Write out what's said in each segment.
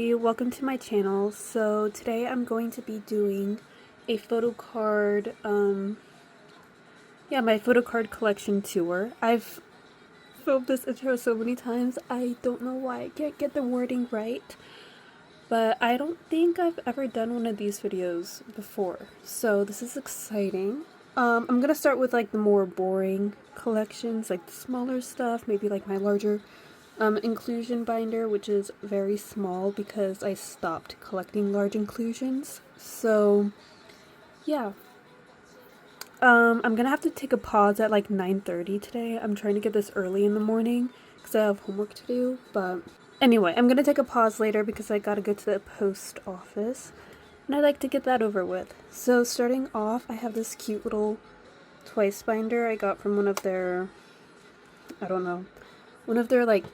everybody, welcome to my channel. So today I'm going to be doing a photo card, my photo card collection tour. I've filmed this intro so many times, I don't know why I can't get the wording right, but I don't think I've ever done one of these videos before, so this is exciting. I'm gonna start with like the more boring collections, like the smaller stuff, maybe like my larger inclusion binder, which is very small because I stopped collecting large inclusions. So yeah, I'm gonna have to take a pause at like 9:30 today. I'm trying to get this early in the morning because I have homework to do, but anyway, I'm gonna take a pause later because I gotta go to the post office and I like to get that over with. So starting off, I have this cute little Twice binder I got from one of their like,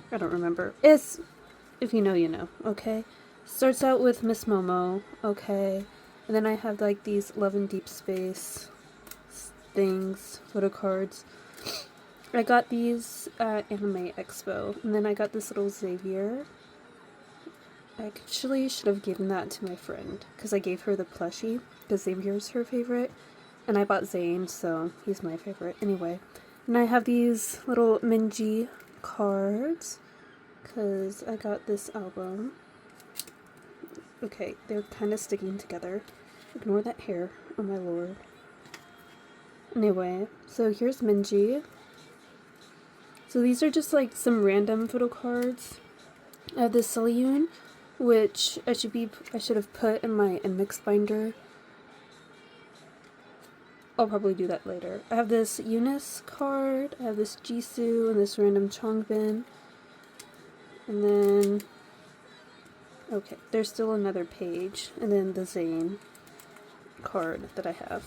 I don't remember. It's, if you know, you know, okay? Starts out with Miss Momo, okay? And then I have like these Love in Deep Space things, photo cards. I got these at Anime Expo. And then I got this little Xavier. I actually should have given that to my friend because I gave her the plushie because Xavier's her favorite. And I bought Zane, so he's my favorite. Anyway. And I have these little Minji cards because I got this album. Okay, they're kind of sticking together. Ignore that hair. Oh my lord. Anyway, so here's Minji. So these are just like some random photo cards. I have this Selyun, which I should have put in my index binder. I'll probably do that later. I have this Eunice card, I have this Jisoo, and this random Changbin. And then, okay, there's still another page, and then the Zane card that I have.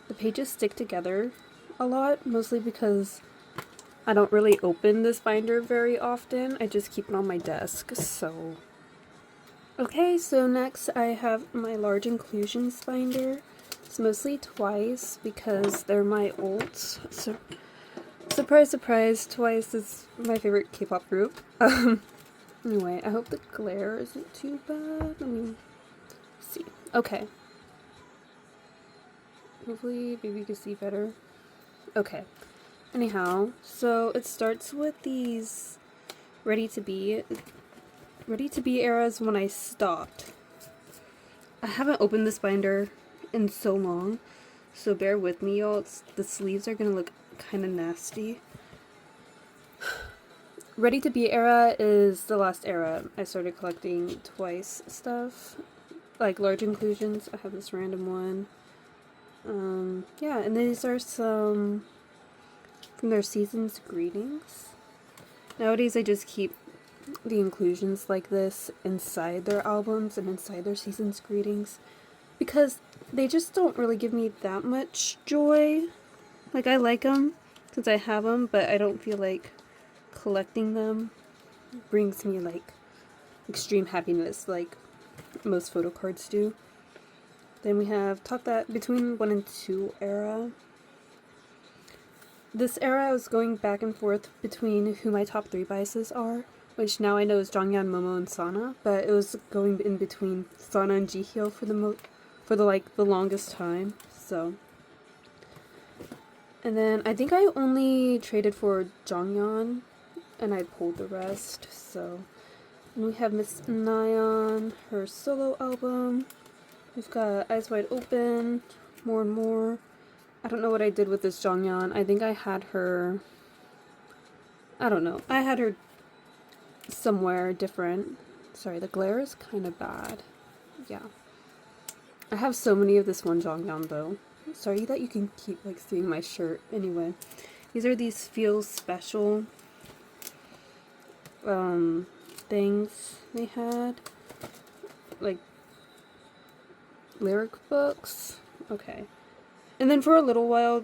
The pages stick together a lot, mostly because I don't really open this binder very often. I just keep it on my desk, so. Okay, so next I have my large inclusions binder. It's mostly Twice because they're my olds. So, surprise, surprise, Twice is my favorite K-pop group. Anyway, I hope the glare isn't too bad. Let me see. Okay. Hopefully, maybe you can see better. Okay. Anyhow, so it starts with these Ready to Be eras when I stopped. I haven't opened this binder in so long, so bear with me, y'all. The sleeves are gonna look kind of nasty. Ready to Be era is the last era I started collecting Twice stuff, like large inclusions. I have this random one. Yeah, and these are some from their season's greetings. Nowadays I just keep the inclusions like this inside their albums and inside their season's greetings because they just don't really give me that much joy. Like, I like them since I have them, but I don't feel like collecting them brings me like extreme happiness like most photo cards do. Then we have Talk That between 1 and 2 era. This era I was going back and forth between who my top 3 biases are, which now I know is Jonghyun, Momo, and Sana, but it was going in between Sana and Jihyo for the longest time. So, and then I think I only traded for Jonghyun, and I pulled the rest. So, and we have Miss Nayeon, her solo album. We've got Eyes Wide Open, More and More. I don't know what I did with this Jonghyun. I think I had her, I don't know. I had her somewhere different. Sorry, the glare is kind of bad. Yeah. I have so many of this one Jonghyun though. Sorry that you can keep like seeing my shirt. Anyway, these are these Feel Special things they had. Like lyric books. Okay. And then for a little while,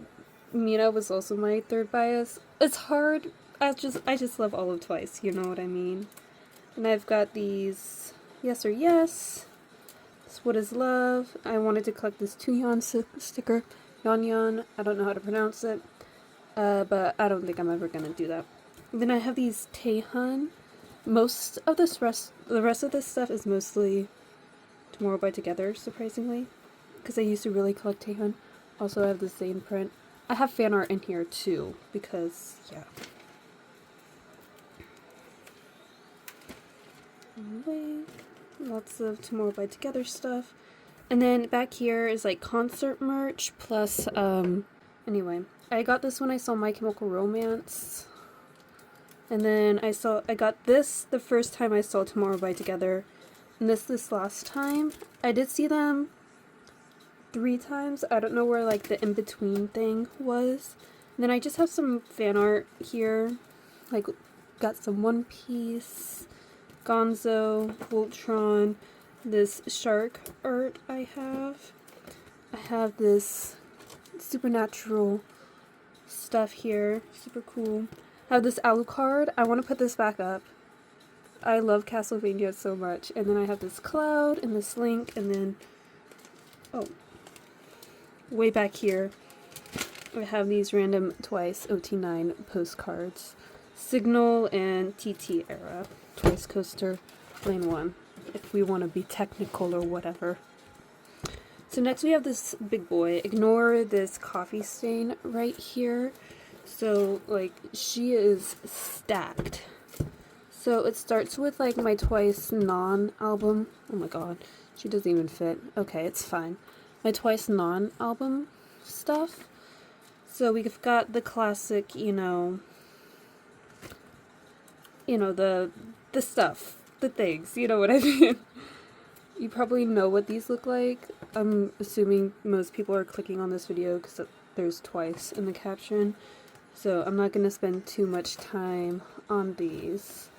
Mina was also my third bias. It's hard. I just love all of Twice, you know what I mean? And I've got these Yes or Yes. What is Love? I wanted to collect this Tuyeon sticker. Yeon. I don't know how to pronounce it. But I don't think I'm ever gonna do that. Then I have these Taehyun. Most of the rest of this stuff is mostly Tomorrow by Together, surprisingly, because I used to really collect Taehyun. Also, I have the Zayn print. I have fan art in here too, because yeah. Anyway, lots of Tomorrow by Together stuff. And then back here is like concert merch plus anyway, I got this when I saw My Chemical Romance. And then I got this the first time I saw Tomorrow by Together. And this last time. I did see them 3 times. I don't know where like the in-between thing was. And then I just have some fan art here. Like got some One Piece, Gonzo, Voltron, this shark art I have this supernatural stuff here, super cool. I have this Alucard. I want to put this back up. I love Castlevania so much. And then I have this Cloud and this Link, and then way back here I have these random Twice OT9 postcards. Signal and TT era. Twice coaster, lane 1, if we want to be technical or whatever. So next we have this big boy. Ignore this coffee stain right here. So like she is stacked. So it starts with like my Twice Non album. Oh my god, she doesn't even fit. Okay, it's fine. My Twice Non album stuff. So we've got the classic, you know the stuff, the things, you know what I mean? You probably know what these look like. I'm assuming most people are clicking on this video because there's Twice in the caption. So I'm not going to spend too much time on these.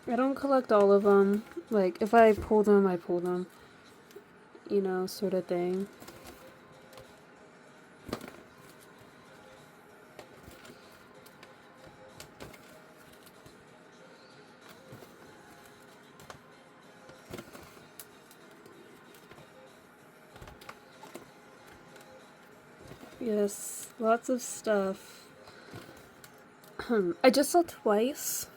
I don't collect all of them. Like, if I pull them, I pull them. You know, sort of thing. Yes, lots of stuff. I just saw Twice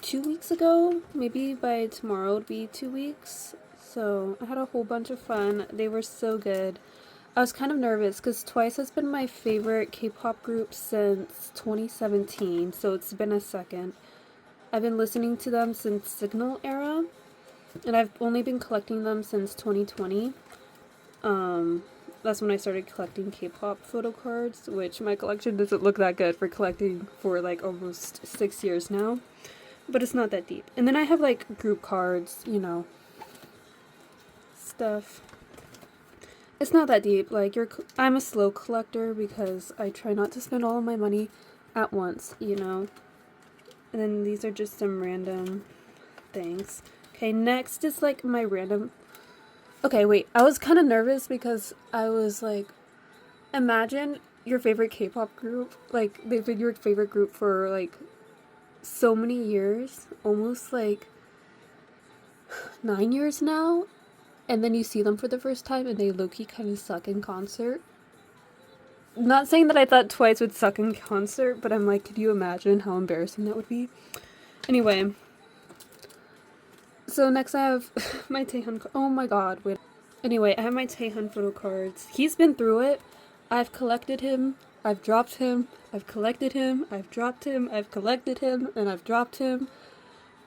2 weeks ago. Maybe by tomorrow it'll be 2 weeks. So I had a whole bunch of fun. They were so good. I was kind of nervous because Twice has been my favorite K-pop group since 2017, so it's been a second. I've been listening to them since Signal era, and I've only been collecting them since 2020. That's when I started collecting K-pop photo cards, which my collection doesn't look that good for collecting for like almost 6 years now. But it's not that deep. And then I have like group cards, you know, stuff. It's not that deep. Like I'm a slow collector because I try not to spend all of my money at once, you know. And then these are just some random things. Okay, next is like my random... Okay, wait. I was kind of nervous because I was like, imagine your favorite K-pop group. Like, they've been your favorite group for like so many years. Almost like 9 years now. And then you see them for the first time and they low-key kind of suck in concert. Not saying that I thought Twice would suck in concert, but I'm like, could you imagine how embarrassing that would be? Anyway. So next I have my Taehyun... Oh my god, wait. Anyway, I have my Taehyun photo cards. He's been through it. I've collected him. I've dropped him. I've collected him. I've dropped him. I've collected him. And I've dropped him.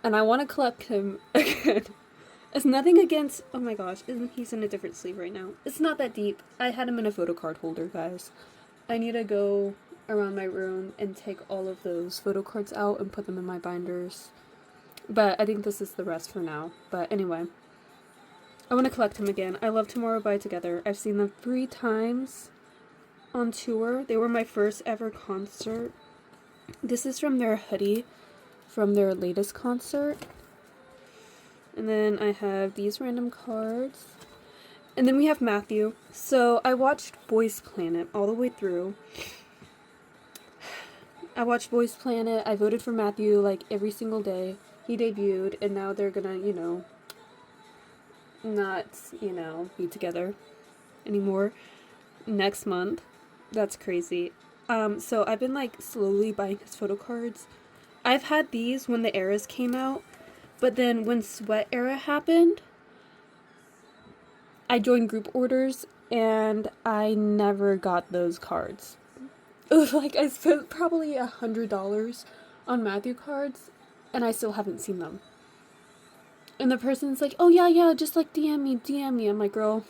And I want to collect him again. It's nothing against... Oh my gosh, he's in a different sleeve right now. It's not that deep. I had him in a photo card holder, guys. I need to go around my room and take all of those photo cards out and put them in my binders. But I think this is the rest for now. But anyway, I want to collect him again. I love Tomorrow by Together. I've seen them 3 times on tour. They were my first ever concert. This is from their hoodie from their latest concert. And then I have these random cards. And then we have Matthew. So I watched Voice Planet all the way through. I watched Voice Planet. I voted for Matthew like every single day. He debuted, and now they're gonna, you know, not, you know, be together anymore. next month. That's crazy. So I've been like slowly buying his photo cards. I've had these when the eras came out, but then when Sweat era happened, I joined group orders and I never got those cards. It was like I spent probably $100 on Matthew cards and I still haven't seen them. And the person's like, oh yeah, just like DM me. I'm like, girl,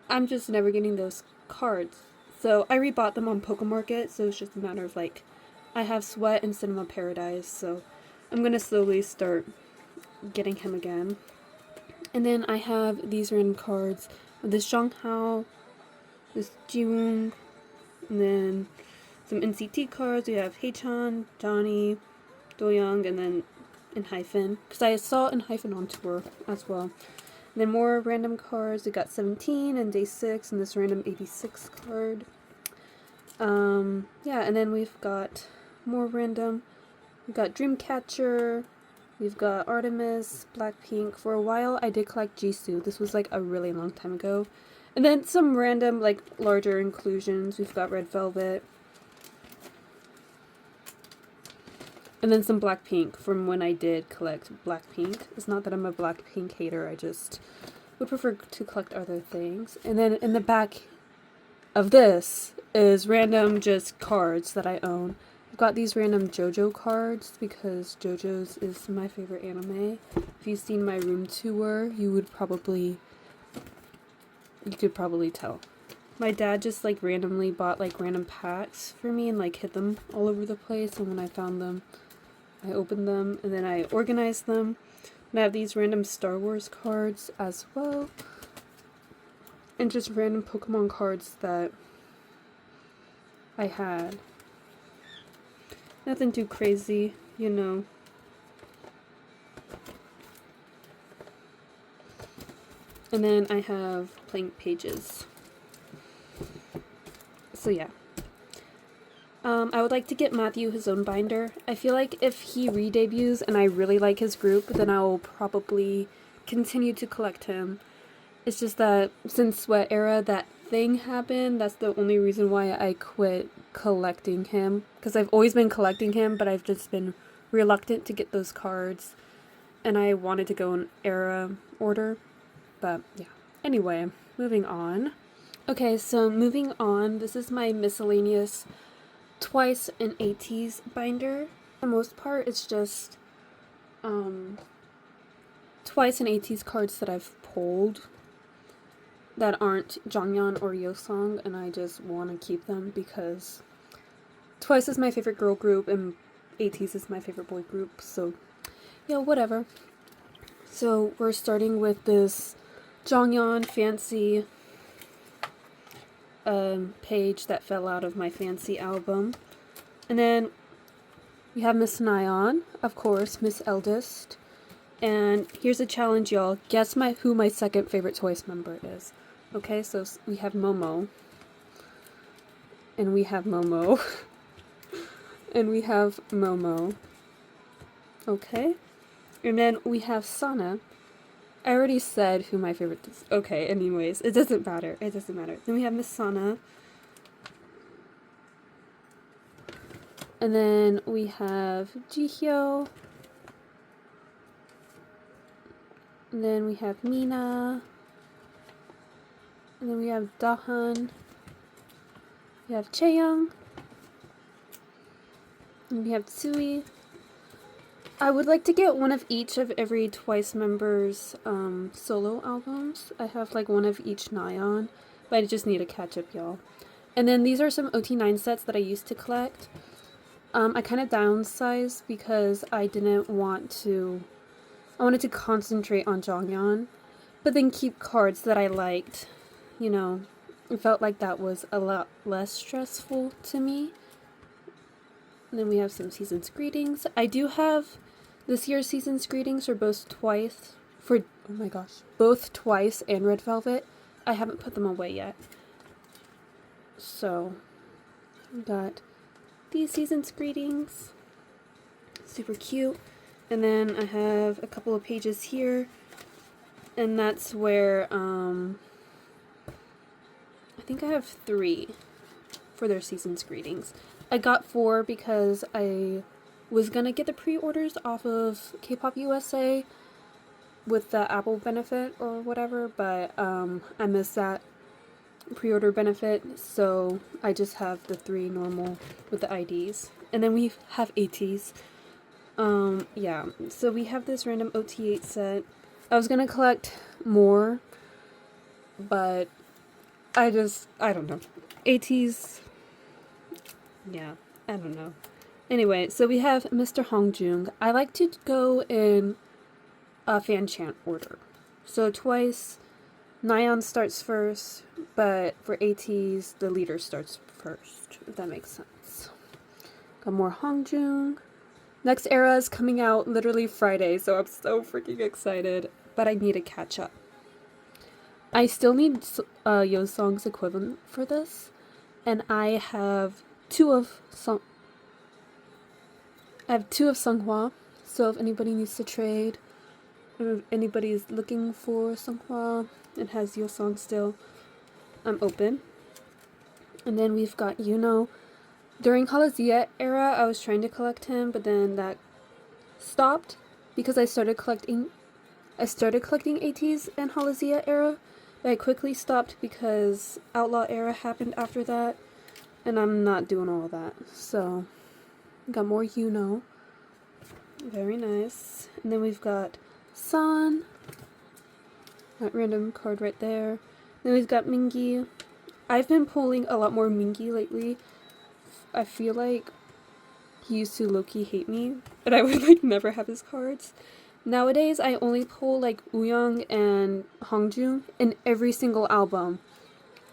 I'm just never getting those cards. So I rebought them on Pokemarket, so it's just a matter of like, I have Sweat and Cinema Paradise, so I'm gonna slowly start getting him again. And then I have these random cards. This Zhonghao, this Jiwoong, and then some NCT cards. We have Haechan, Johnny, Doyoung, and then ENHYPEN. Because I saw ENHYPEN on tour as well. And then more random cards. We got 17 and Day 6 and this random 86 card. Yeah, and then we've got more random. We've got Dreamcatcher. We've got Artemis, Blackpink. For a while, I did collect Jisoo. This was like a really long time ago. And then some random, like, larger inclusions. We've got Red Velvet. And then some Blackpink from when I did collect Blackpink. It's not that I'm a Blackpink hater, I just would prefer to collect other things. And then in the back of this is random just cards that I own. I've got these random JoJo cards because JoJo's is my favorite anime. If you've seen my room tour, you could probably tell. My dad just like randomly bought like random packs for me and like hid them all over the place, and when I found them, I opened them and then I organized them. And I have these random Star Wars cards as well. And just random Pokemon cards that I had. Nothing too crazy, you know. And then I have blank pages. So yeah. I would like to get Matthew his own binder. I feel like if he re-debuts and I really like his group, then I will probably continue to collect him. It's just that since Sweat era, that thing happened. That's the only reason why I quit collecting him. Because I've always been collecting him, but I've just been reluctant to get those cards. And I wanted to go in era order. But yeah. Anyway, moving on. Okay, so moving on. This is my miscellaneous Twice and ateez binder. For the most part, it's just Twice and ateez cards that I've pulled that aren't Jonghyun or Yeosang, and I just want to keep them because Twice is my favorite girl group and ateez is my favorite boy group, so yeah, whatever. So we're starting with this Jonghyun Fancy page that fell out of my Fancy album. And then we have Miss Nyan, of course, Miss Eldest. And here's a challenge, y'all. Guess who my second favorite Twice member is. Okay, so we have Momo. And we have Momo. And we have Momo. Okay. And then we have Sana. I already said who my favorite is. Okay, anyways, it doesn't matter. It doesn't matter. Then we have Miss Sana. And then we have Jihyo. And then we have Mina. And then we have Dahan. We have Chaeyoung. And we have Tsui. I would like to get one of each of every Twice member's solo albums. I have like one of each Nyan, but I just need to catch up, y'all. And then these are some OT9 sets that I used to collect. I kind of downsized because I wanted to concentrate on Jonghyun, but then keep cards that I liked. You know, it felt like that was a lot less stressful to me. And then we have some Season's Greetings. I do have this year's Season's Greetings for both Twice and Red Velvet. I haven't put them away yet. So, we got these Season's Greetings. Super cute. And then I have a couple of pages here. And that's where, I think I have 3 for their season's greetings. I got 4 because I was gonna get the pre-orders off of Kpop USA with the Apple benefit or whatever, but I missed that pre-order benefit, so I just have the 3 normal with the IDs. And then we have ateez. Yeah, so we have this random OT8 set. I was gonna collect more, but I don't know. ateez, yeah, I don't know. Anyway, so we have Mr. Hongjoong. I like to go in a fan chant order. So twice, Nyan starts first, but for ateez, the leader starts first, if that makes sense. Got more Hongjoong. Next era is coming out literally Friday, so I'm so freaking excited, but I need to catch up. I still need Yeosong's equivalent for this, and I have 2 of Seonghwa, so if anybody needs to trade, or if anybody's looking for Seonghwa and has Yeosong still, I'm open. And then we've got Yuno. During Halazia era, I was trying to collect him, but then that stopped because I started collecting ateez in Halazia era, but I quickly stopped because Outlaw era happened after that, and I'm not doing all that. So, got more Yuno. Very nice. And then we've got San. That random card right there. Then we've got Mingi. I've been pulling a lot more Mingi lately. I feel like he used to low-key hate me, but I would like never have his cards. Nowadays, I only pull like Wooyoung and Hongjoong. In every single album,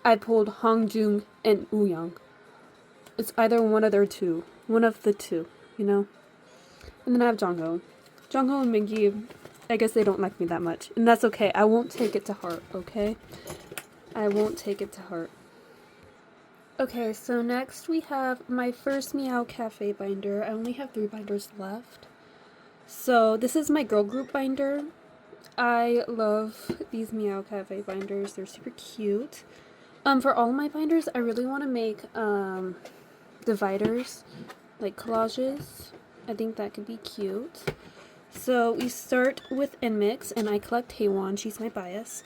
I pulled Hongjoong and Wooyoung. It's either one of the two, you know? And then I have Jongho. Jongho and Mingi, I guess they don't like me that much. And that's okay. I won't take it to heart, okay? I won't take it to heart. Okay, so next we have my first Meow Cafe binder. I only have 3 binders left. So this is my girl group binder. I love these Meow Cafe binders. They're super cute. For all my binders, I really want to make dividers, like collages. I think that could be cute. So we start with Nmix, and I collect Haewon. She's my bias.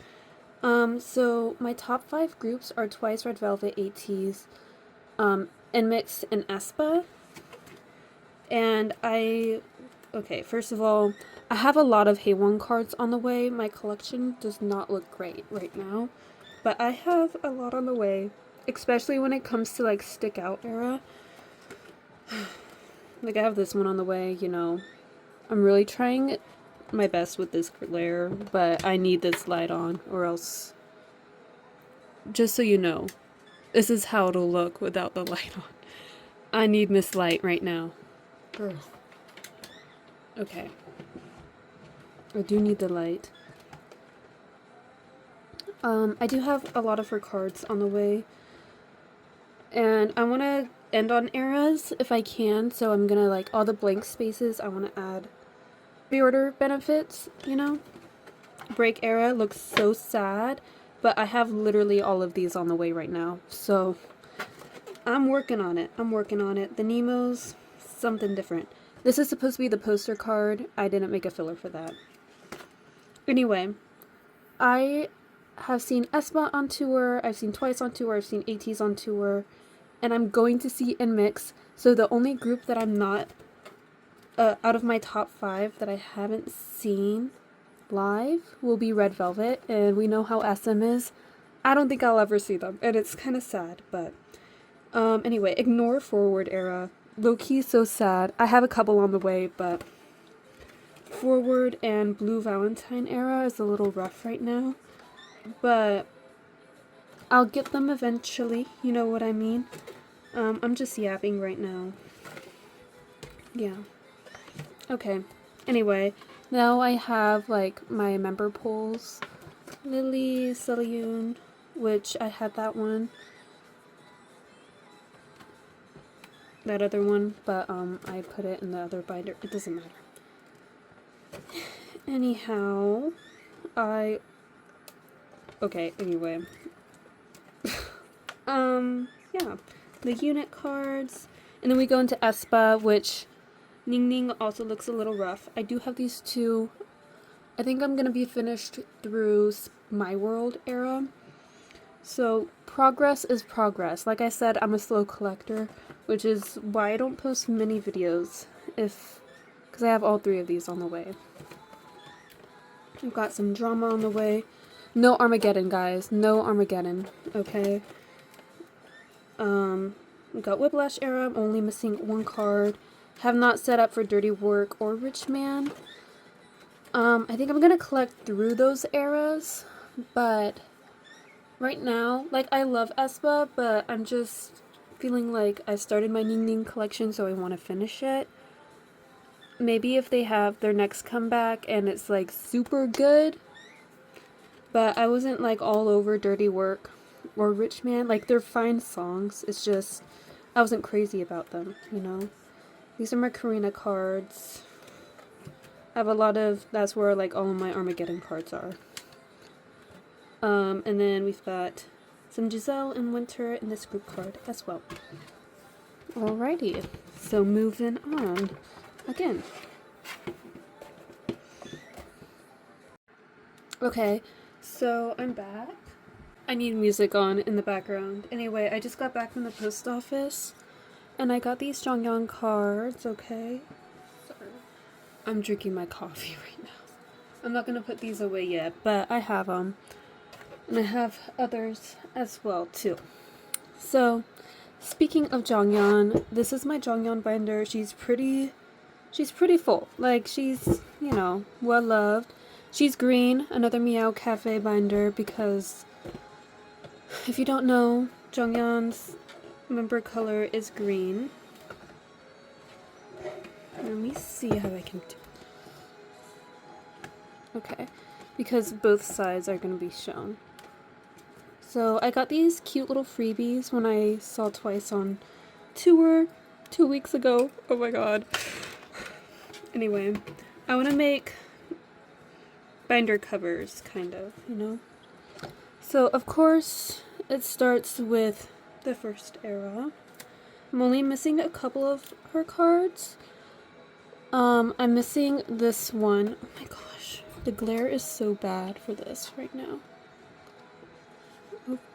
So my top 5 groups are Twice, Red Velvet, ateez, Nmix, and aespa. And okay, first of all, I have a lot of Haewon cards on the way. My collection does not look great right now, but I have a lot on the way, especially when it comes to like stick out era. Like I have this one on the way, you know. I'm really trying my best with this layer, but I need this light on or else, just so you know, this is how it'll look without the light on. I need Miss Light right now. Ugh. Okay. I do need the light. I do have a lot of her cards on the way, and I want to end on eras if I can, so I'm gonna like all the blank spaces I want to add pre-order benefits, you know. Break era looks so sad, but I have literally all of these on the way right now, so I'm working on it. The Nemo's something different. This is supposed to be the poster card. I didn't make a filler for that. Anyway, I have seen aespa on tour, I've seen Twice on tour, I've seen ateez on tour, and I'm going to see Nmix. So the only group that I'm not, out of my top 5 that I haven't seen live will be Red Velvet, and we know how SM is. I don't think I'll ever see them, and it's kind of sad, but anyway, ignore Forward era. Low-key so sad. I have a couple on the way, but Forward and Blue Valentine era is a little rough right now, but I'll get them eventually, you know what I mean. I'm just yapping right now. Yeah. Okay. Anyway, now I have like my member polls. Lily, Selyun, which I had that one. That other one, but I put it in the other binder. It doesn't matter. Anyhow, okay, anyway. Yeah, the unit cards. And then we go into aespa, which Ning Ning also looks a little rough. I do have these two. I think I'm going to be finished through My World era. So progress is progress. Like I said, I'm a slow collector, which is why I don't post many videos because I have all three of these on the way. I've got some drama on the way. No Armageddon, guys. No Armageddon. Okay. We got Whiplash era. I'm only missing one card. Have not set up for Dirty Work or Rich Man. I think I'm gonna collect through those eras, but right now, like, I love aespa, but I'm just feeling like I started my Ning Ning collection, so I want to finish it. Maybe if they have their next comeback and it's like super good, but I wasn't like all over Dirty Work or Rich Man. Like, they're fine songs, it's just I wasn't crazy about them, you know. These are my Karina cards. I have a lot of, that's where like all of my Armageddon cards are. And then we've got some Giselle and Winter in this group card as well. Alrighty, so moving on again. Okay, so I'm back. I need music on in the background. Anyway, I just got back from the post office and I got these Jongyang cards, okay? Sorry. I'm drinking my coffee right now. I'm not gonna put these away yet, but I have them. And I have others as well, too. So, speaking of Jonghyun, this is my Jonghyun binder. She's pretty full. Like, she's, you know, well loved. She's green, another Meow Cafe binder, because if you don't know, Jonghyun's member color is green. Let me see how I can do. Okay, because both sides are going to be shown. So I got these cute little freebies when I saw Twice on tour 2 weeks ago. Oh my god. Anyway, I want to make binder covers, kind of, you know? So, of course, it starts with the first era. I'm only missing a couple of her cards. I'm missing this one. Oh my gosh. The glare is so bad for this right now.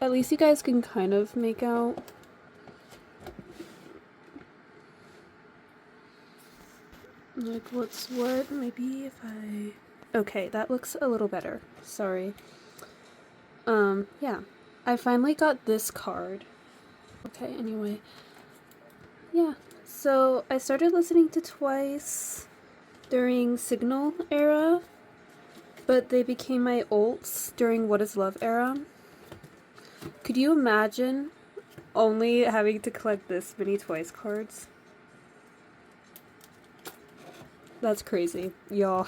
At least you guys can kind of make out. Like, what's what? Maybe if I... Okay, that looks a little better. Sorry. Yeah. I finally got this card. Okay, anyway. Yeah. So, I started listening to Twice during Signal era, but they became my ults during What Is Love era. Could you imagine only having to collect this many Twice cards? That's crazy, y'all.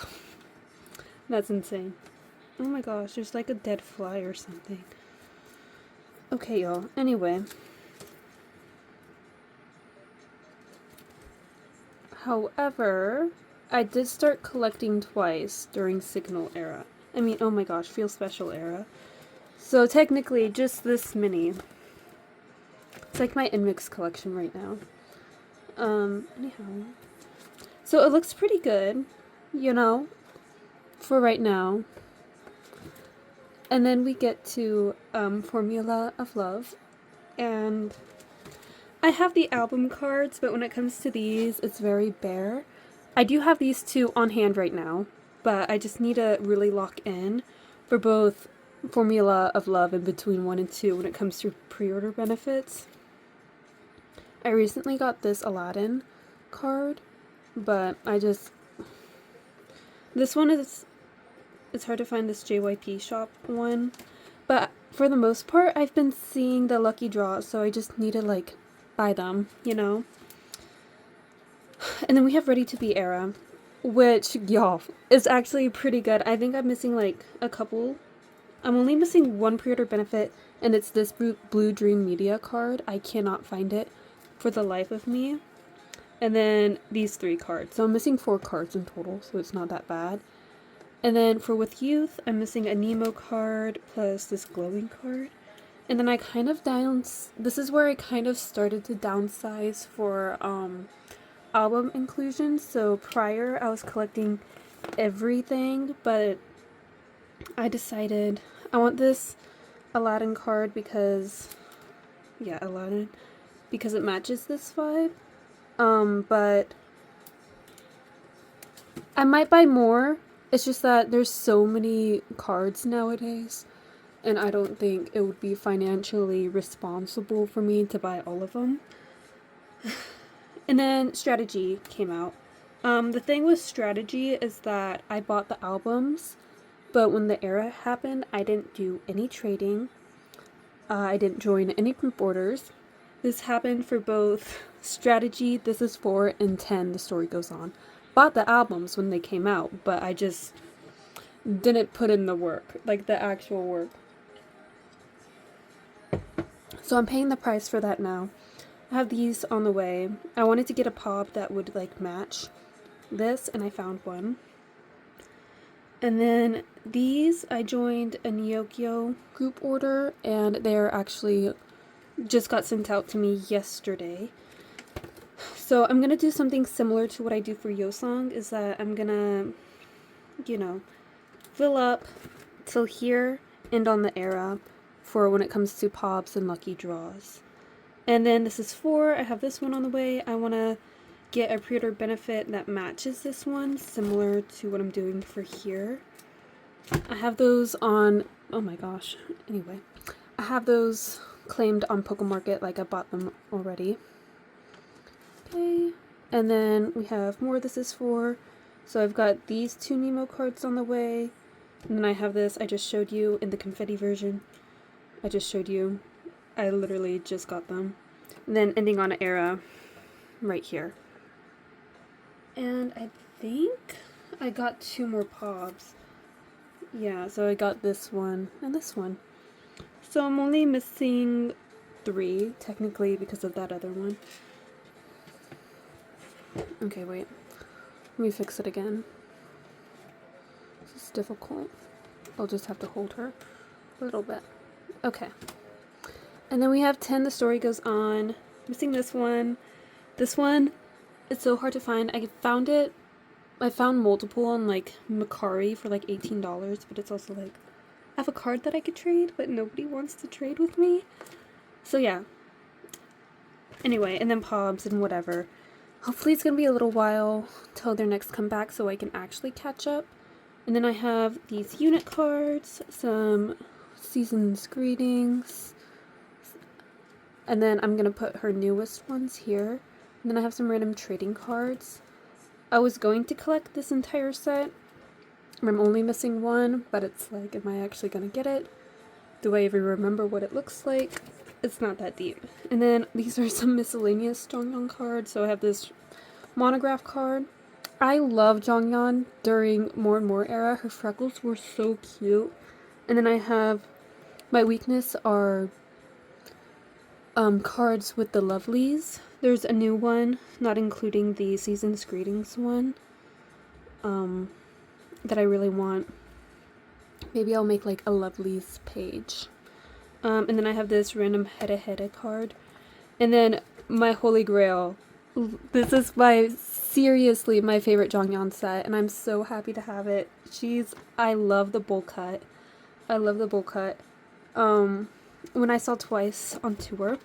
That's insane. Oh my gosh, there's like a dead fly or something. Okay, y'all. Anyway. However, I did start collecting Twice during Signal era. I mean, oh my gosh, Feel Special era. So technically, just this many. It's like my Inmix collection right now. Anyhow. So it looks pretty good, you know, for right now. And then we get to Formula of Love. And I have the album cards, but when it comes to these, it's very bare. I do have these two on hand right now, but I just need to really lock in for both Formula of Love and Between 1 and 2 when it comes to pre-order benefits. I recently got this Aladdin card, but this one is, it's hard to find this JYP shop one, but for the most part, I've been seeing the lucky draw, so I just need to, like, buy them, you know? And then we have Ready to Be era, which, y'all, is actually pretty good. I think I'm missing, like, a couple. I'm only missing one pre-order benefit, and it's this Blue Dream Media card. I cannot find it for the life of me. And then these 3 cards. So I'm missing 4 cards in total, so it's not that bad. And then for With Youth, I'm missing a Nemo card plus this glowing card. And then I kind of this is where I kind of started to downsize for album inclusions. So prior I was collecting everything, but I decided I want this Aladdin card because, yeah, Aladdin, because it matches this vibe. But I might buy more. It's just that there's so many cards nowadays, and I don't think it would be financially responsible for me to buy all of them. And then Strategy came out. The thing with Strategy is that I bought the albums, but when the era happened, I didn't do any trading. I didn't join any group orders. This happened for both Strategy, This Is 4, and 10, The Story Goes On. Bought the albums when they came out, but I just didn't put in the work, like the actual work. So I'm paying the price for that now. I have these on the way. I wanted to get a pop that would like match this, and I found one. And then these, I joined a Nyokyo group order, and they're actually just got sent out to me yesterday. So I'm gonna do something similar to what I do for Yosong, is that I'm gonna, you know, fill up till here and on the era for when it comes to pops and lucky draws. And then this is 4. I have this one on the way. I want to get a pre-order benefit that matches this one, similar to what I'm doing for here. I have those on, oh my gosh, anyway. I have those claimed on Pokemarket, like I bought them already. Okay, and then we have more This Is 4. So I've got these 2 Nemo cards on the way. And then I have this I just showed you in the confetti version. I just showed you. I literally just got them. And then ending on an era right here. And I think I got 2 more pops. Yeah, so I got this one and this one. So I'm only missing 3, technically, because of that other one. Okay, wait. Let me fix it again. This is difficult. I'll just have to hold her a little bit. Okay. And then we have 10, The Story Goes On. Missing this one. This one, it's so hard to find. I found it. I found multiple on like Mercari for like $18, but it's also like, I have a card that I could trade, but nobody wants to trade with me. So yeah. Anyway, and then Pobs and whatever. Hopefully it's going to be a little while till their next comeback so I can actually catch up. And then I have these unit cards, some season's greetings, and then I'm going to put her newest ones here. And then I have some random trading cards. I was going to collect this entire set. I'm only missing one, but it's like, am I actually going to get it? Do I even remember what it looks like? It's not that deep. And then these are some miscellaneous Jonghyun cards. So I have this monograph card. I love Jonghyun during More and More era. Her freckles were so cute. And then I have, my weakness are cards with the lovelies. There's a new one, not including the Season's Greetings one, that I really want. Maybe I'll make like a lovelies page. And then I have this random Hede card. And then my holy grail. This is seriously my favorite Jonghyun set, and I'm so happy to have it. I love the bowl cut. I love the bowl cut. When I saw Twice on tour,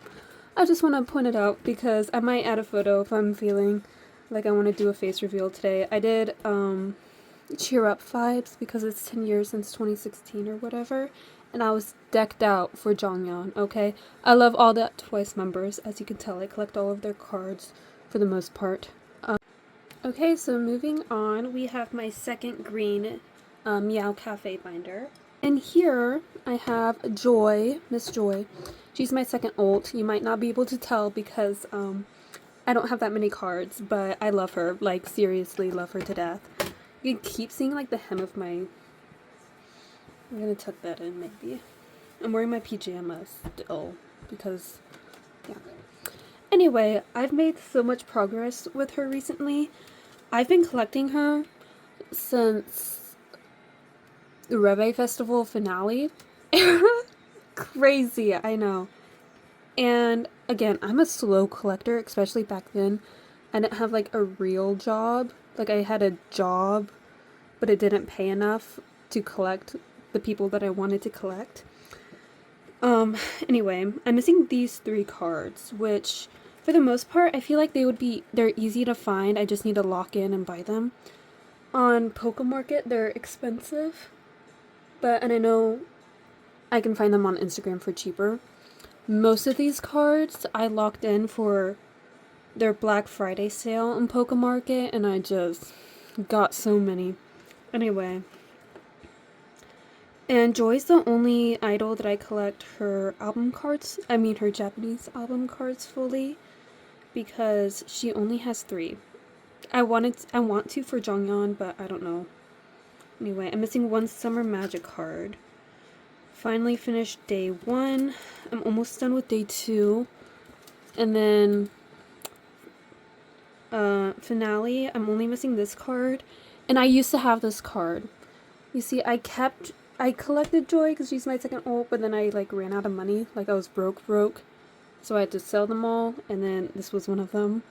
I just want to point it out because I might add a photo if I'm feeling like I want to do a face reveal today. I did Cheer Up vibes because it's 10 years since 2016 or whatever, and I was decked out for Jonghyun, okay? I love all the Twice members. As you can tell, I collect all of their cards for the most part. Okay, so moving on, we have my second green Meow Cafe binder. And here I have Joy, Miss Joy. She's my second ult. You might not be able to tell because I don't have that many cards, but I love her. Like, seriously, love her to death. You can keep seeing like the hem of my... I'm gonna tuck that in maybe. I'm wearing my pajamas still because, yeah. Anyway, I've made so much progress with her recently. I've been collecting her since the Rebe Festival finale era. Crazy, I know. And again, I'm a slow collector, especially back then. I didn't have like a real job. Like I had a job, but it didn't pay enough to collect the people that I wanted to collect. Anyway, I'm missing these 3 cards, which for the most part, I feel like they're easy to find. I just need to lock in and buy them. On Pokemarket, they're expensive, and I know I can find them on Instagram for cheaper. Most of these cards I locked in for their Black Friday sale on Pokemarket, and I just got so many. Anyway. And Joy's the only idol that I collect her album cards, her Japanese album cards fully, because she only has 3. I want to for Jonghyun, but I don't know. Anyway, I'm missing 1 Summer Magic card. Finally finished day 1. I'm almost done with day 2. And then finale, I'm only missing this card. And I used to have this card. You see, I collected Joy because she's my second ult, but then I like ran out of money. Like I was broke. So I had to sell them all, and then this was one of them.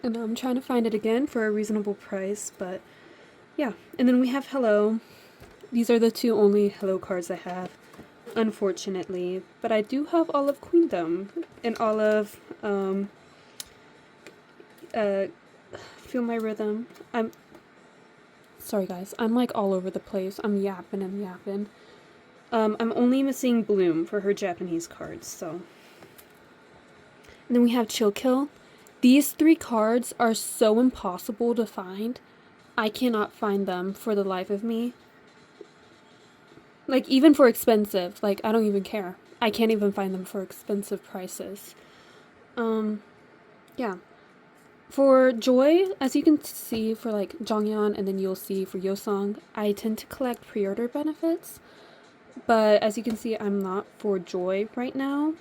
And I'm trying to find it again for a reasonable price, but yeah. And then we have Hello. These are the 2 only Hello cards I have, unfortunately. But I do have all of Queendom and all of Feel My Rhythm. Sorry guys, I'm like all over the place. I'm yapping. I'm only missing Bloom for her Japanese cards, so. And then we have Chill Kill. These 3 cards are so impossible to find. I cannot find them for the life of me. Like, even for expensive. Like, I don't even care. I can't even find them for expensive prices. Yeah. For Joy, as you can see for like Jonghyun, and then you'll see for Yeosang, I tend to collect pre-order benefits. But as you can see, I'm not for Joy right now.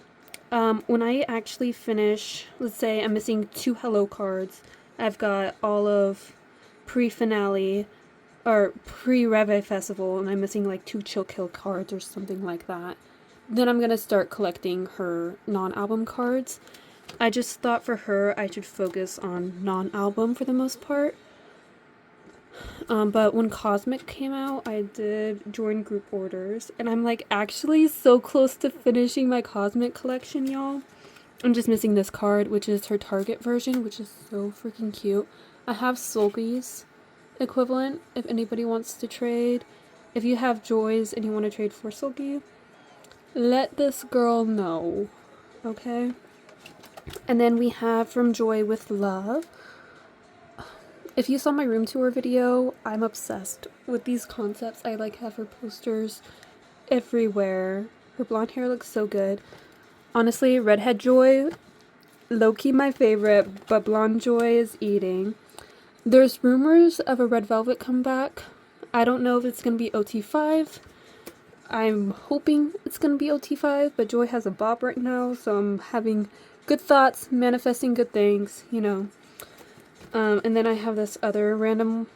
When I actually finish, let's say I'm missing 2 Hello cards, I've got all of pre-finale or pre-Reve Festival, and I'm missing like 2 Chill Kill cards or something like that. Then I'm gonna start collecting her non-album cards. I just thought for her I should focus on non-album for the most part. But when Cosmic came out, I did join group orders, and I'm like actually so close to finishing my Cosmic collection, y'all. I'm just missing this card, which is her Target version, which is so freaking cute. I have Sulky's equivalent if anybody wants to trade. If you have Joys and you want to trade for Sulky, let this girl know, okay? And then we have From Joy with Love. If you saw my room tour video, I'm obsessed with these concepts. I like have her posters everywhere. Her blonde hair looks so good. Honestly, Redhead Joy, low-key my favorite, but Blonde Joy is eating. There's rumors of a Red Velvet comeback. I don't know if it's going to be OT5. I'm hoping it's going to be OT5, but Joy has a bob right now, so I'm having good thoughts, manifesting good things, you know. And then I have this other random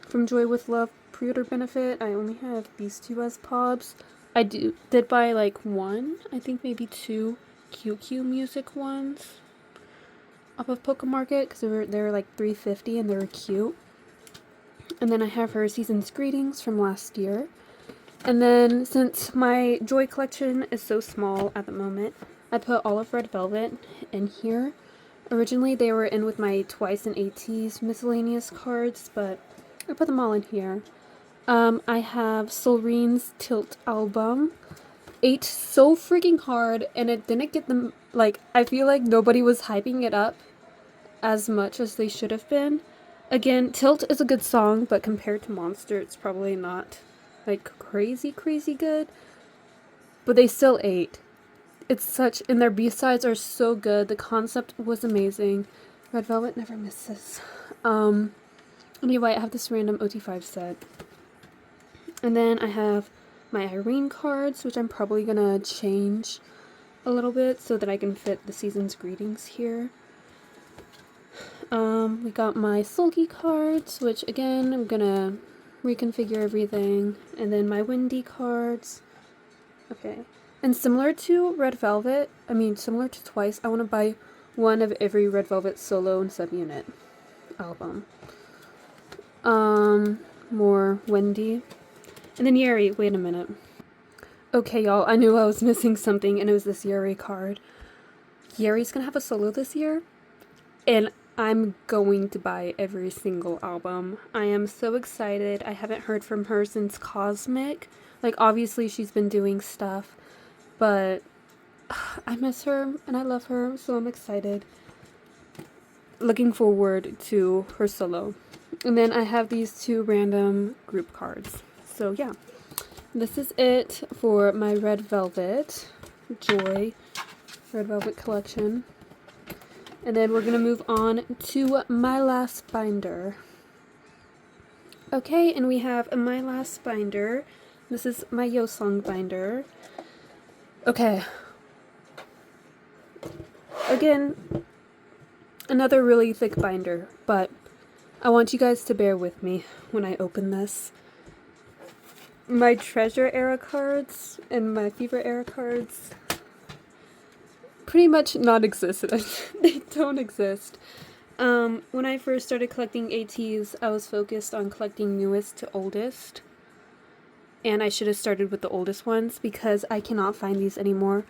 From Joy with Love pre-order benefit. I only have these 2 as pobs. I did buy like 1, I think maybe 2 QQ music ones off of Pokemarket because they were like $3.50 and they were cute. And then I have her Season's Greetings from last year. And then since my Joy collection is so small at the moment, I put all of Red Velvet in here. Originally they were in with my Twice and ateez miscellaneous cards, but I put them all in here. I have Solreen's Tilt album. Ate so freaking hard, and it didn't get them, like, I feel like nobody was hyping it up as much as they should have been. Again, Tilt is a good song, but compared to Monster, it's probably not, like, crazy good. But they still ate. It's such, and their B-sides are so good. The concept was amazing. Red Velvet never misses. Anyway, I have this random OT5 set. And then I have my Irene cards, which I'm probably gonna change a little bit so that I can fit the Season's Greetings here. We got my Sulky cards, which again, I'm gonna reconfigure everything. And then my Windy cards. Okay. And similar to similar to Twice, I want to buy one of every Red Velvet solo and subunit album. More Wendy. And then Yeri. Wait a minute. Okay, y'all, I knew I was missing something, and it was this Yeri card. Yeri's gonna have a solo this year, and I'm going to buy every single album. I am so excited. I haven't heard from her since Cosmic. Like, obviously she's been doing stuff, but I miss her and I love her, so I'm excited. Looking forward to her solo. And then I have these two random group cards. So yeah, this is it for my Red Velvet Joy Red Velvet collection. And then we're gonna move on to my last binder. Okay, and we have my last binder. This is my Yeosang binder. Okay. Again, another really thick binder, but I want you guys to bear with me when I open this. My Treasure era cards and my Fever era cards pretty much non-existent. They don't exist. When I first started collecting ateez, I was focused on collecting newest to oldest. And I should have started with the oldest ones because I cannot find these anymore.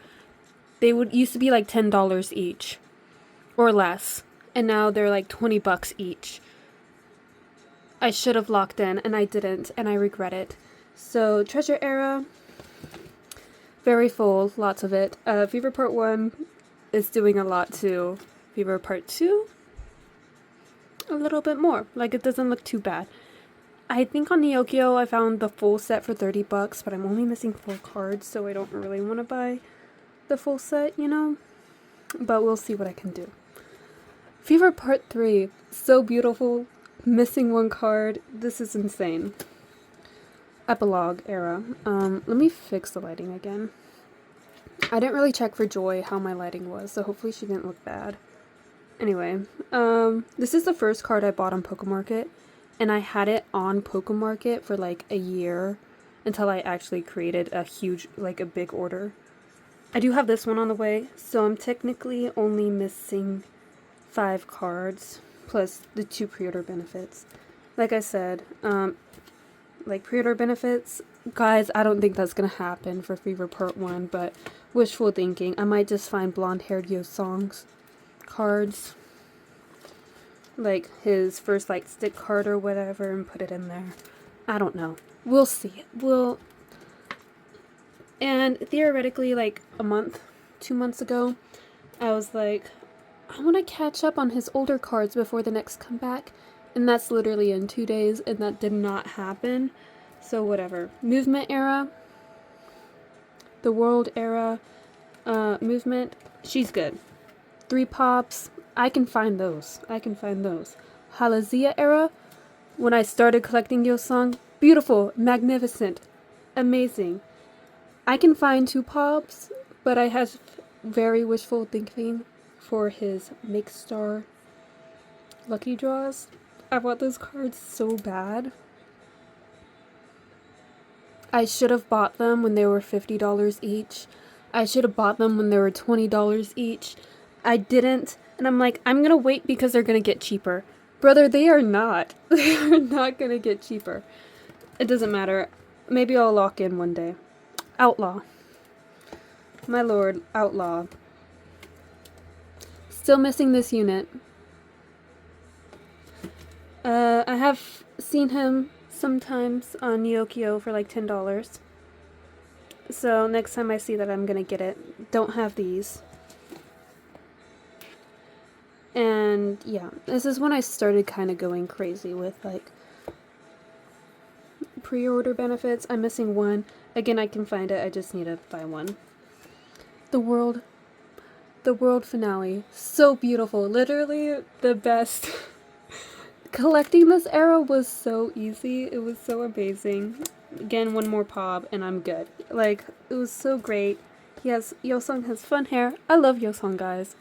They used to be like $10 each or less, and now they're like $20 each. I should have locked in and I didn't, and I regret it. So Treasure era, very full, lots of it. Fever Part 1 is doing a lot too. Fever Part 2, a little bit more. Like, it doesn't look too bad. I think on Neokyo I found the full set for $30, but I'm only missing 4 cards, so I don't really want to buy the full set, you know? But we'll see what I can do. Fever Part 3, so beautiful. Missing 1 card. This is insane. Epilogue era. Let me fix the lighting again. I didn't really check for Joy how my lighting was, so hopefully she didn't look bad. Anyway, this is the first card I bought on Pokemarket, and I had it on Pokemarket for like a year until I actually created a big order. I do have this one on the way, so I'm technically only missing 5 cards, plus the 2 pre-order benefits. Like I said, like pre-order benefits, guys, I don't think that's gonna happen for Fever Part 1, but wishful thinking. I might just find blonde-haired Yeosang's cards, like his first light stick card or whatever, and put it in there. I don't know. We'll see. And theoretically, like a month, 2 months ago, I was like, I want to catch up on his older cards before the next comeback. And that's literally in 2 days, and that did not happen. So whatever. Movement era. The World era. Movement. She's good. 3 pops. I can find those. Halazia era. When I started collecting Yeosang. Beautiful. Magnificent. Amazing. I can find 2 pops, but I have very wishful thinking for his Make Star lucky draws. I want those cards so bad. I should have bought them when they were $50 each. I should have bought them when they were $20 each. I didn't, and I'm like, I'm gonna wait because they're gonna get cheaper. Brother, they are not. They are not gonna get cheaper. It doesn't matter. Maybe I'll lock in one day. Outlaw. My lord, Outlaw. Still missing this unit. I have seen him sometimes on Neokyo for like $10. So next time I see that, I'm gonna get it. Don't have these. And yeah, this is when I started kind of going crazy with like pre-order benefits. I'm missing 1. Again, I can find it. I just need to buy 1. The world finale. So beautiful. Literally the best. Collecting this era was so easy. It was so amazing. Again, 1 more pop and I'm good. Like, it was so great. Yeosang has fun hair. I love Yeosang, guys.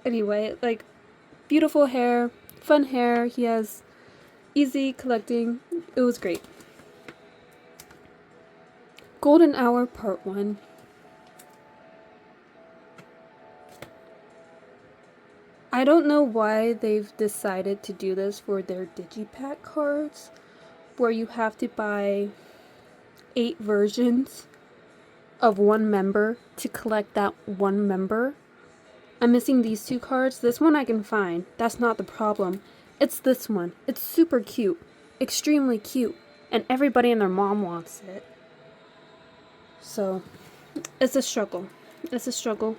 Anyway, like, beautiful hair, fun hair. He has easy collecting. It was great. Golden Hour Part 1. I don't know why they've decided to do this for their digipack cards, where you have to buy 8 versions of one member to collect that one member. I'm missing these 2 cards. This one I can find. That's not the problem. It's this one. It's super cute. Extremely cute. And everybody and their mom wants it. So, it's a struggle. It's a struggle.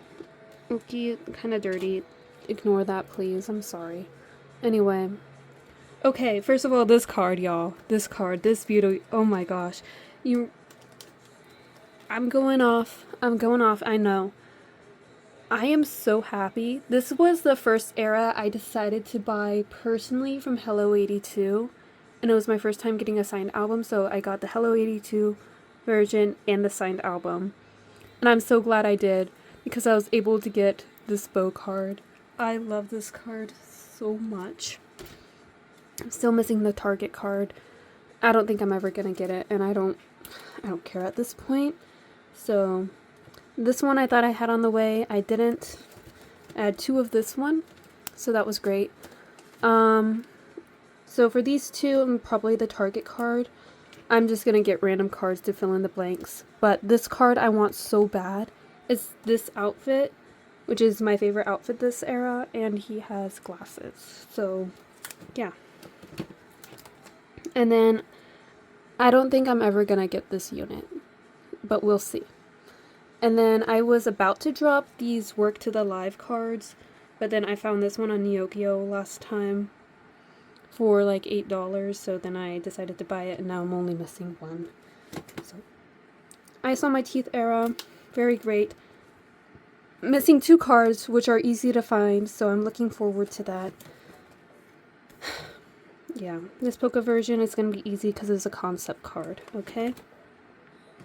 Okay, kind of dirty. Ignore that, please. I'm sorry. Anyway. Okay, first of all, this card, y'all. This card. This beauty. Oh my gosh. I'm going off. I know. I am so happy. This was the first era I decided to buy personally from Hello 82. And it was my first time getting a signed album, so I got the Hello 82 version and the signed album. And I'm so glad I did, because I was able to get this bow card. I love this card so much. I'm still missing the Target card. I don't think I'm ever gonna get it, and I don't care at this point. So this one I thought I had on the way. I didn't. I had 2 of this one, so that was great. So for these 2, and probably the Target card, I'm just gonna get random cards to fill in the blanks. But this card I want so bad. It's this outfit, which is my favorite outfit this era, and he has glasses. So, yeah. And then, I don't think I'm ever gonna get this unit, but we'll see. And then I was about to drop these Work to the Live cards, but then I found this one on Neokio last time for like $8, so then I decided to buy it, and now I'm only missing 1. So, Ice on My Teeth era, very great. Missing 2 cards, which are easy to find, so I'm looking forward to that. Yeah, this Poké version is going to be easy because it's a concept card, okay?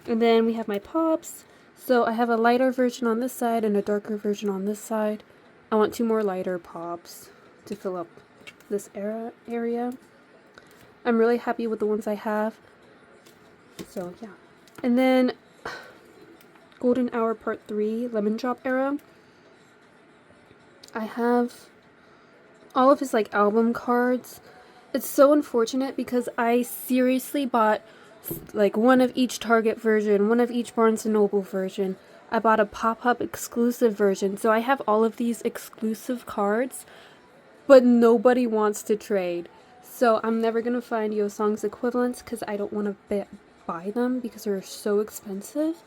And then we have my pops. So I have a lighter version on this side and a darker version on this side. I want 2 more lighter pops to fill up this area. I'm really happy with the ones I have. So, yeah. And then Golden Hour Part 3, Lemon Drop era. I have all of his like album cards. It's so unfortunate because I seriously bought like 1 of each Target version, 1 of each Barnes & Noble version. I bought a pop-up exclusive version, so I have all of these exclusive cards, but nobody wants to trade. So I'm never gonna find Yosong's equivalents because I don't want to buy them because they're so expensive.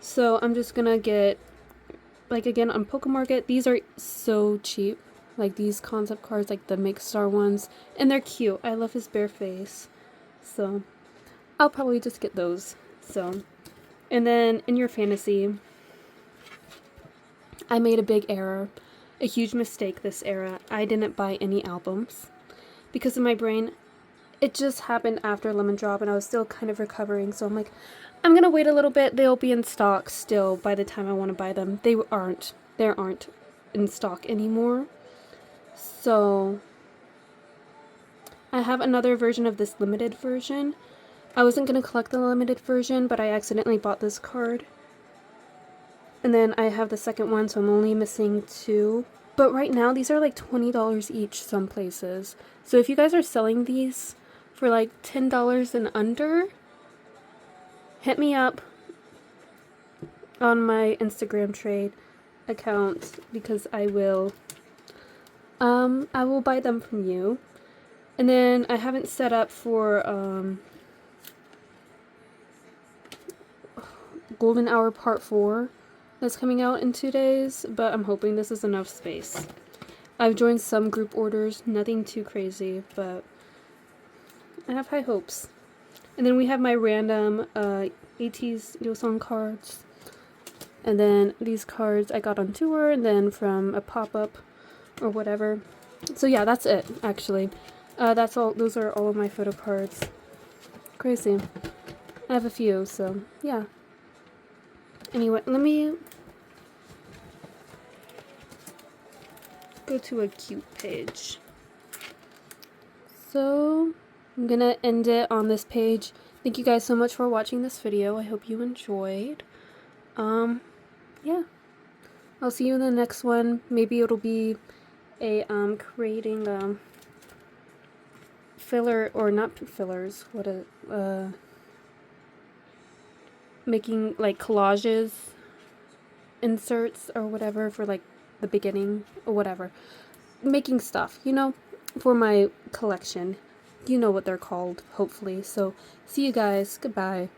So I'm just gonna get, like again on Pokemarket, these are so cheap. Like these concept cards, like the Make Star ones, and they're cute. I love his bare face. So I'll probably just get those. So, and then in your fantasy, I made a big error, a huge mistake this era. I didn't buy any albums because in my brain, it just happened after Lemon Drop and I was still kind of recovering. So I'm like, I'm gonna wait a little bit. They'll be in stock still by the time I want to buy them. They aren't in stock anymore. So I have another version of this limited version. I wasn't going to collect the limited version, but I accidentally bought this card. And then I have the second one, so I'm only missing 2. But right now, these are like $20 each some places. So if you guys are selling these for like $10 and under, hit me up on my Instagram trade account because I will buy them from you. And then I haven't set up for Golden Hour Part 4 that's coming out in 2 days, but I'm hoping this is enough space. I've joined some group orders, nothing too crazy, but I have high hopes. And then we have my random ateez Yosong cards. And then these cards I got on tour and then from a pop-up or whatever. So yeah, that's it, actually. That's all. Those are all of my photo cards. Crazy. I have a few, so yeah. Anyway, let me go to a cute page. So I'm gonna end it on this page. Thank you guys so much for watching this video. I hope you enjoyed. Yeah. I'll see you in the next one. Maybe it'll be a creating filler, or not fillers, making like collages, inserts or whatever for like the beginning or whatever. Making stuff, you know, for my collection. You know what they're called, hopefully. So see you guys. Goodbye.